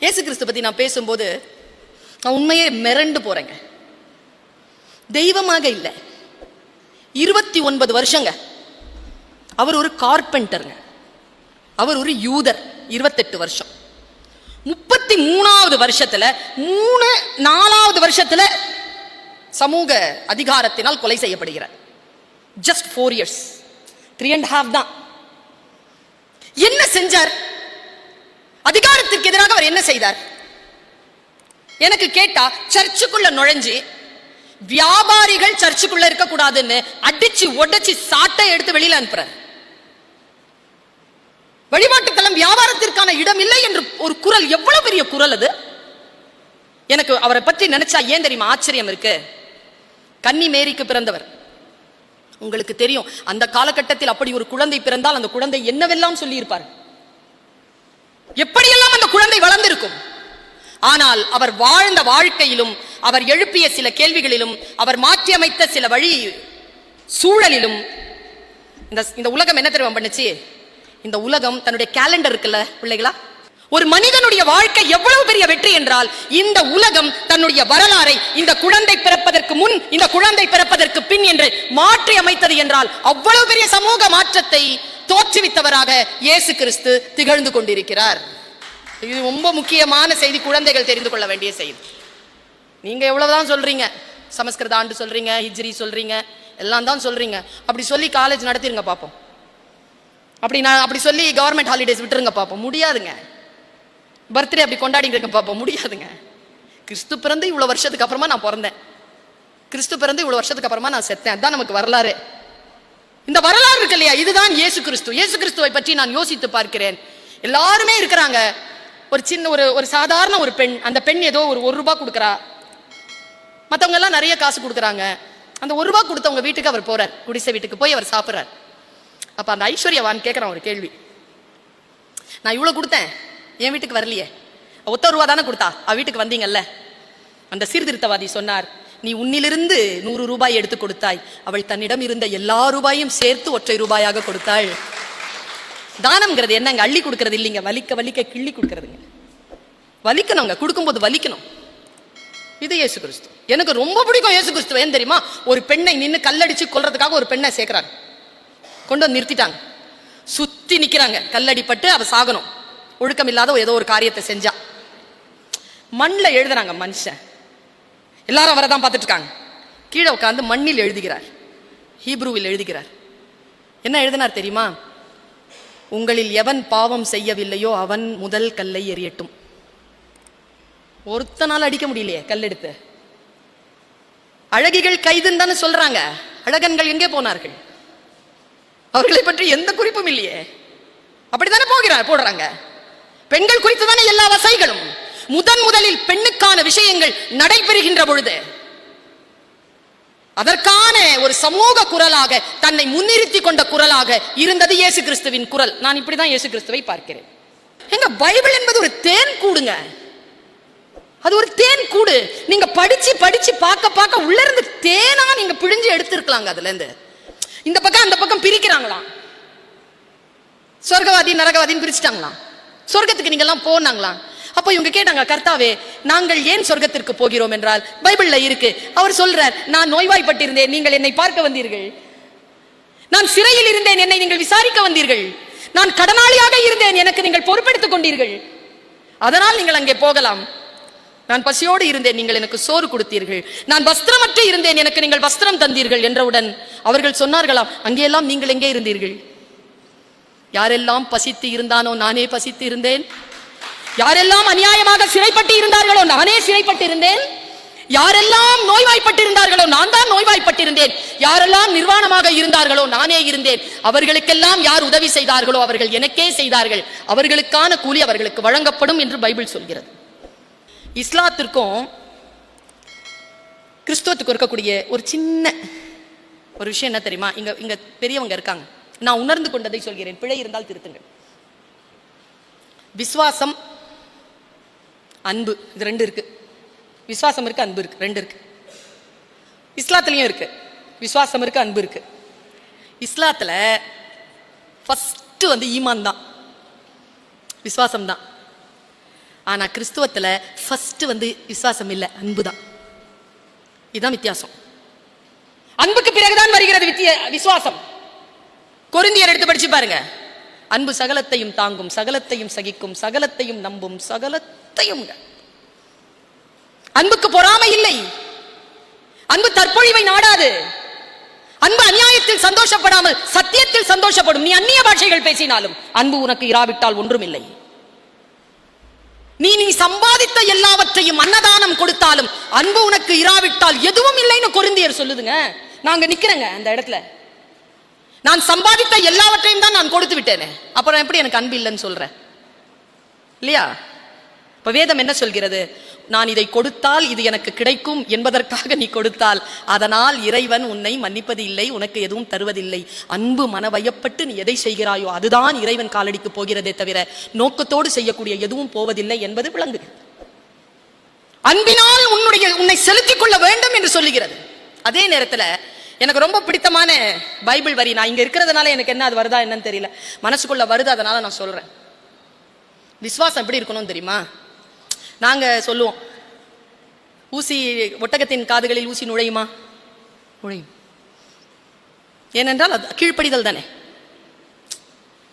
இயேசு கிறிஸ்து பத்தி நான் பேசும்போது நான் உண்மையே மிரண்டு போறேங்க. தெய்வமாக இல்லை, 29 வருஷங்க அவர் ஒரு கார்பெண்டருங்க. அவர் ஒரு யூதர். 28 வருஷம். 33வது வருஷத்துல 4வது வருஷத்துல சமூக அதிகாரத்தினால் கொலை செய்யப்படுகிறார். ஜஸ்ட் 4 years, 3.5 தான். என்ன செஞ்சார்? அதிகாரத்துக்கு எதிராக அவர் என்ன செய்தார்? எனக்கு கேட்டா சர்ச்சுக்குள்ள நுழைஞ்சு வியாபாரிகள் சர்ச்சுக்குள்ள இருக்க கூடாதுன்னு அடிச்சு உடைச்சு சாட்டை எடுத்து வெளியில அனுப்புறார். வழிபாட்டுத்தலம் வியாபாரத்திற்கான இடம் இல்லை என்று ஒரு குரல். எவ்வளவு பெரிய குரல் அது! எனக்கு அவரை பற்றி நினைச்சா ஏன் தெரியுமா ஆச்சரியம் இருக்கு. கன்னி மேரிக்கு பிறந்தவர். உங்களுக்கு தெரியும், அந்த காலகட்டத்தில் அப்படி ஒரு குழந்தை பிறந்தால் அந்த குழந்தை என்னவெல்லாம் சொல்லி இருப்பார், எப்படியெல்லாம் அந்த குழந்தை வளர்ந்திருக்கும். ஆனால் அவர் வாழ்ந்த வாழ்க்கையிலும், அவர் எழுப்பிய சில கேள்விகளிலும், அவர் மாற்றியமைத்த சில வழி சூழலிலும் இந்த உலகம் என்ன தெரியுமா பண்ணுச்சு? இந்த உலகம் தன்னுடைய கேலண்டர் இருக்குல்ல பிள்ளைகளா, ஒரு மனிதனுடைய வாழ்க்கை எவ்வளவு பெரிய வெற்றி என்றால், இந்த உலகம் தன்னுடைய வரலாறை இந்த குழந்தை பிறப்பதற்கு முன், இந்த குழந்தை பிறப்பதற்கு பின் என்று மாற்றி அமைத்தது என்றால், அவ்வளவு பெரிய சமூக மாற்றத்தை தோற்றுவித்தவராக இயேசு கிறிஸ்து திகழ்ந்து கொண்டிருக்கிறார். இது ரொம்ப முக்கியமான செய்தி, குழந்தைகள் தெரிந்து கொள்ள வேண்டிய செய்தி. நீங்க எவ்வளவுதான் சொல்றீங்க, சமஸ்கிருத ஆண்டு சொல்றீங்க, ஹிஜ்ரி சொல்றீங்க, எல்லாம் தான் சொல்றீங்க. அப்படி சொல்லி காலேஜ் நடத்திருங்க பாப்போம். அப்படி சொல்லி கவர்மெண்ட் ஹாலிடேஸ் விட்டுருங்க பாப்போம். முடியாதுங்க. பர்த்டே அப்படி கொண்டாடிங்க பாப்போம். முடியாதுங்க. கிறிஸ்து பிறந்து இவ்வளவு வருஷத்துக்கு அப்புறமா நான் பிறந்தேன், கிறிஸ்து பிறந்து இவ்வளவு வருஷத்துக்கு அப்புறமா நான் செத்தேன். அதுதான் நமக்கு வரலாறு. இந்த வரலாறு இருக்கு இல்லையா, இதுதான் இயேசு கிறிஸ்து. இயேசு கிறிஸ்துவை பற்றி நான் யோசித்து பார்க்கிறேன். எல்லாருமே இருக்கிறாங்க. ஒரு சின்ன ஒரு சாதாரண ஒரு பெண், அந்த பெண் ஏதோ ஒரு ரூபாய் கொடுக்குறா, மற்றவங்க எல்லாம் நிறைய காசு கொடுக்குறாங்க. அந்த ₹1 கொடுத்தவங்க வீட்டுக்கு அவர் போறார், குடிசை வீட்டுக்கு போய் அவர் சாப்பிட்றார். அப்ப அந்த ஐஸ்வர்யவான் கேட்கிறான் ஒரு கேள்வி, நான் இவ்வளவு கொடுத்தேன், என் வீட்டுக்கு வரலையே, ₹1 தானே கொடுத்தா, அவ வீட்டுக்கு வந்தீங்கல்ல. அந்த சீர்திருத்தவாதி சொன்னார், நீ உன்னிலிருந்து ₹100 எடுத்து கொடுத்தாய், அவள் தன்னிடம் இருந்த எல்லா ரூபாயும் சேர்த்து ₹1 கொடுத்தாள். தானம்ங்கிறது என்னங்க? அள்ளி கொடுக்கறது இல்லைங்க, வலிக்க வலிக்க கிள்ளி கொடுக்கறதுங்க. வலிக்கணுங்க, கொடுக்கும்போது வலிக்கணும். இது இயேசு கிறிஸ்து. எனக்கு ரொம்ப பிடிக்கும் இயேசு கிறிஸ்து. ஏன் தெரியுமா? ஒரு பெண்ணை நின்று கல்லடிச்சு கொல்றதுக்காக ஒரு பெண்ணை சேர்க்கிறாங்க, கொண்டு வந்து நிறுத்திட்டாங்க, சுத்தி நிக்கிறாங்க, கல்லடிப்பட்டு அவ சாகணும், ஒழுக்கம் இல்லாத ஏதோ ஒரு காரியத்தை செஞ்சா. மண்ணில் எழுதுறாங்க மனுஷன், எல்லாரும் அவரைதான் பார்த்துட்டு இருக்காங்க. கீழே உட்கார்ந்து மண்ணில் எழுதுகிறார், ஹீப்ரூவில் எழுதுகிறார். என்ன எழுதினார் தெரியுமா? உங்களில் எவன் பாவம் செய்யவில்லையோ அவன் முதல் கல்லை எறியட்டும். ஒருத்தனால அடிக்க முடியலையே கல்லெடுத்து. அழகிகள் கைதுன்னு தானே சொல்றாங்க, அழகன்கள் எங்கே போனார்கள்? அவர்களை பற்றி எந்த குறிப்பும் இல்லையே. அப்படித்தானே போடுறாங்க. பெண்கள் குறித்து தானே எல்லா வசைகளும். முதலில் பெண்ணுக்கான விஷயங்கள் நடைபெறுகின்ற பொழுது அதற்கான ஒரு சமூக குரலாக, தன்னை முன்னிறுத்தி கொண்ட குரலாக இருந்தது இயேசு கிறிஸ்துவின் குரல். நான் இப்படிதான் இயேசு கிறிஸ்துவை பார்க்கிறேன். எங்க பைபிள் என்பது ஒரு தேன் கூடுங்க. அது ஒரு தேன் கூடு. நீங்க படிச்சு படிச்சு பார்க்க உள்ள இருந்து தேனா நீங்க பிழிஞ்சு எடுத்திருக்கலாங்க. அதுல இருந்து இந்த பக்கம் அந்த பக்கம் பிரிக்கிறாங்களாம். சொர்க்கவாதி நரகவாதின்னு பிரிச்சுட்டாங்களாம். சொர்க்கத்துக்கு நீங்க எல்லாம் போனாங்களாம். அப்ப இவங்க கேட்டாங்க, கர்த்தாவே நாங்கள் ஏன் சொர்க்கத்திற்கு போகிறோம் என்றால் பைபிள்ல இருக்கு. அவர் சொல்றார், நான் நோய்வாய்ப்பட்டிருந்தேன், நீங்கள் என்னை பார்க்க வந்தீர்கள். நான் சிறையில் இருந்தேன், என்னை நீங்கள் விசாரிக்க வந்தீர்கள். நான் கடனாளியாக இருந்தேன், எனக்கு நீங்கள் பொறுப்பெடுத்துக் கொண்டீர்கள். அதனால் நீங்கள் அங்கே போகலாம். நான் பசியோடு இருந்தேன், நீங்கள் எனக்கு சோறு கொடுத்தீர்கள். நான் வஸ்திரமற்று இருந்தேன், எனக்கு நீங்கள் வஸ்திரம் தந்தீர்கள் என்றவுடன் அவர்கள் சொன்னார்களாம், அங்கெல்லாம் நீங்கள் எங்கே இருந்தீர்கள்? யாரெல்லாம் பசித்து இருந்தானோ நானே பசித்து இருந்தேன். யாரெல்லாம் அநியாயமாக சிறைப்பட்டு இருந்தார்களோ நானே சிறைப்பட்டு இருந்தேன். யாரெல்லாம் நோய்வாய்ப்பட்டு இருந்தார்களோ நான் தான் நோய்வாய்ப்பட்டிருந்தேன். யாரெல்லாம் நிர்வாணமாக இருந்தார்களோ நானே இருந்தேன். அவர்களுக்கெல்லாம் யார் உதவி செய்தார்களோ அவர்கள் எனக்கே செய்தார்கள். அவர்களுக்கான கூலி அவர்களுக்கு வழங்கப்படும் என்று பைபிள் சொல்கிறது. இஸ்லாத்திற்கும் கிறிஸ்துவத்துக்கும் இருக்கக்கூடிய ஒரு சின்ன ஒரு விஷயம் என்ன தெரியுமா? இங்க பெரியவங்க இருக்காங்க, நான் உணர்ந்து கொண்டதை சொல்கிறேன், பிழை இருந்தால் திருத்துங்கள். விசுவாசம், அன்பு, இது 2 இருக்கு. விசுவாசம் இருக்கு, அன்பு இருக்கு, 2 இருக்கு. இஸ்லாத்துலயும் இருக்கு, விசுவாசம் இருக்கு, அன்பு இருக்கு. இஸ்லாத்துல ஃபர்ஸ்ட் ஈமான் தான், விசுவாசம் தான். ஆனா கிறிஸ்துவத்துல ஃபர்ஸ்ட் விசுவாசம் இல்ல, அன்புதான். இதுதான் வித்தியாசம். அன்புக்கு பிறகுதான் வருகிறது விசுவாசம். கொரிந்தியர் எடுத்து படிச்சு பாருங்க. அன்பு சகலத்தையும் தாங்கும், சகலத்தையும் சகிக்கும், சகலத்தையும் நம்பும், சகலத்தையும். அன்புக்கு பொறாமை இல்லை. அன்பு தற்பொழிவை நாடாது. அன்பு அநியாயத்தில் சந்தோஷப்படாமல் சத்தியத்தில் சந்தோஷப்படும். நீ அந்நிய பாஷைகள் பேசினாலும் அன்பு உனக்கு இராவிட்டால் ஒன்றும் இல்லை. நீ சம்பாதித்த எல்லாவற்றையும் அன்னதானம் கொடுத்தாலும் அன்பு உனக்கு இராவிட்டால் எதுவும் இல்லைன்னு கொரிந்தியர் சொல்லுதுங்க. நாங்க நிக்கிறேங்க அந்த இடத்துல. நான் சம்பாதித்த எல்லாவற்றையும் தான் நான் கொடுத்து விட்டேனே, அப்புறம் எப்படி எனக்கு அன்பு இல்லைன்னு சொல்றேன் இல்லையா? இப்ப வேதம் என்ன சொல்கிறது? நான் இதை கொடுத்தால் இது எனக்கு கிடைக்கும் என்பதற்காக நீ கொடுத்தால் அதனால் இறைவன் உன்னை மன்னிப்பது இல்லை, உனக்கு எதுவும் தருவதில்லை. அன்பு மனவயப்பட்டு நீ எதை செய்கிறாயோ அதுதான் இறைவன் காலடிக்கு போகிறதே தவிர நோக்கத்தோடு செய்யக்கூடிய எதுவும் போவதில்லை என்பது விளங்கு. அன்பினால் உன்னை செலுத்திக் கொள்ள வேண்டும் என்று சொல்லுகிறது. அதே நேரத்தில் எனக்கு ரொம்ப பிடித்தமான பைபிள் வரி, நான் இங்க இருக்கிறதுனால எனக்கு என்ன அது வருதா என்னன்னு தெரியல, மனசுக்குள்ள வருது, அதனால நான் சொல்றேன். விசுவாசம் எப்படி இருக்கணும் தெரியுமா? நாங்க சொல்லுவோம், ஊசி ஒட்டகத்தின் காதுகளில் ஊசி நுழையுமா? நுழையும். ஏனென்றால் அது கீழ்ப்படிதல் தானே.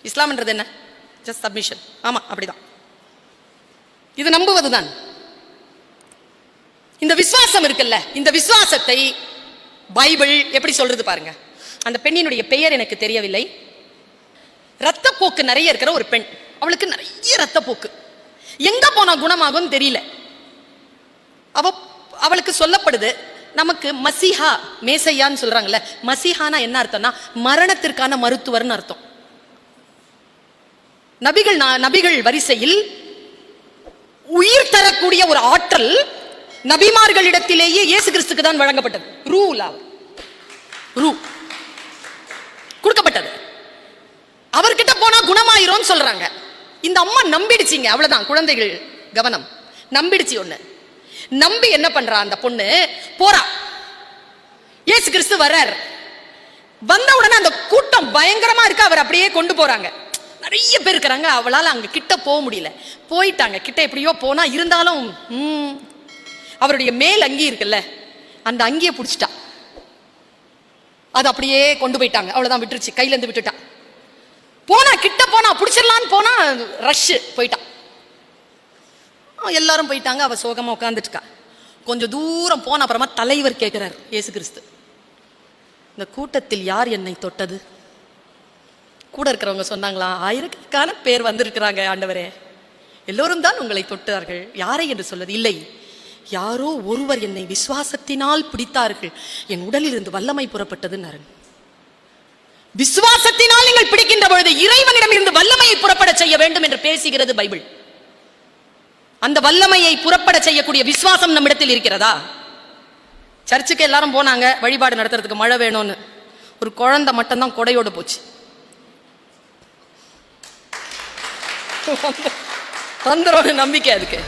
இஸ்லாம்ன்றது என்ன? Just submission. ஆமா, அப்படிதான். இது நம்புவதுதான். இந்த விசுவாசம் இருக்குல்ல, இந்த விசுவாசத்தை பைபிள் எப்படி சொல்றது பாருங்க. அந்த பெண்ணினுடைய பெயர் எனக்கு தெரியவில்லை. ரத்தப்போக்கு நிறைய இருக்கிற ஒரு பெண், அவளுக்கு நிறைய ரத்தப்போக்கு, எங்க போனா குணமாகும் தெரியல. அவளுக்கு சொல்லப்படுது, நமக்கு மசிஹா மேசையான்னு சொல்றாங்கல்ல, மசிஹானா என்ன அர்த்தம்னா மரணத்திற்கான மருத்துவர்னு அர்த்தம். நபிகள் வரிசையில் உயிர் தரக்கூடிய ஒரு ஆற்றல் நபிமார்களிடத்திலேயே இயேசு கிறிஸ்துக்கு தான் வழங்கப்பட்டது. ரூ கொடுக்கப்பட்டது. அவர்கிட்ட போனா குணமாயிரும் சொல்றாங்க. இந்த அம்மா நம்பிடுச்சிங்க, அவ்வளவுதான். குழந்தைகள் கவனம், நம்பிடுச்சு. ஒண்ணு நம்பி என்ன பண்றா அந்த பொண்ணு, போறா. இயேசு கிறிஸ்து வர்றார். வந்த உடனே அந்த கூட்டம் பயங்கரமா இருக்கு, அவர் அப்படியே கொண்டு போறாங்க. நிறைய பேர் இருக்கிறாங்க, அவளால அங்க கிட்ட போக முடியல. போயிட்டாங்க கிட்ட, எப்படியோ போனா, இருந்தாலும் அவருடைய மேல் அங்கி இருக்குல்ல, அந்த அங்கியை பிடிச்சிட்டா. அது அப்படியே கொண்டு போயிட்டாங்க, அவ்வளவுதான், விட்டுருச்சு, கையில இருந்து விட்டுட்டா. போனா கிட்ட போனா பிடிச்சிடலான்னு போனா ரஷ், போயிட்டான். எல்லாரும் போயிட்டாங்க, அவ சோகமா உட்காந்துட்டுக்கா. கொஞ்சம் தூரம் போன அப்புறமா தலைவர் கேட்கிறார், இயேசு கிறிஸ்து, இந்த கூட்டத்தில் யார் என்னை தொட்டது? கூட இருக்கிறவங்க சொன்னாங்களா, ஆயிரக்கணக்கான பேர் வந்திருக்கிறாங்க ஆண்டவரே, எல்லோரும் தான் உங்களை தொட்டார்கள், யாரை என்று சொல்வது இல்லை, யாரோ ஒருவர் என்னை விசுவாசத்தினால் பிடித்தார்கள், என் உடலில் இருந்து வல்லமை புறப்பட்டதுன்னு. விசுவாசத்தினால் நீங்கள் பிடிக்கின்ற பொழுது இறைவனிடம் இருந்து வல்லமையை புறப்பட செய்ய வேண்டும் என்று பேசுகிறது பைபிள். அந்த வல்லமையை புறப்பட செய்யக்கூடிய விசுவாசம் நம்மிடத்தில் இருக்கிறதா? சர்ச்சுக்கு எல்லாரும் போனாங்க வழிபாடு நடத்துறதுக்கு, மழை வேணும்னு. ஒரு குழந்தை மட்டும்தான் கொடையோடு போச்சு. வந்துடும் நம்பிக்கை அதுக்கு.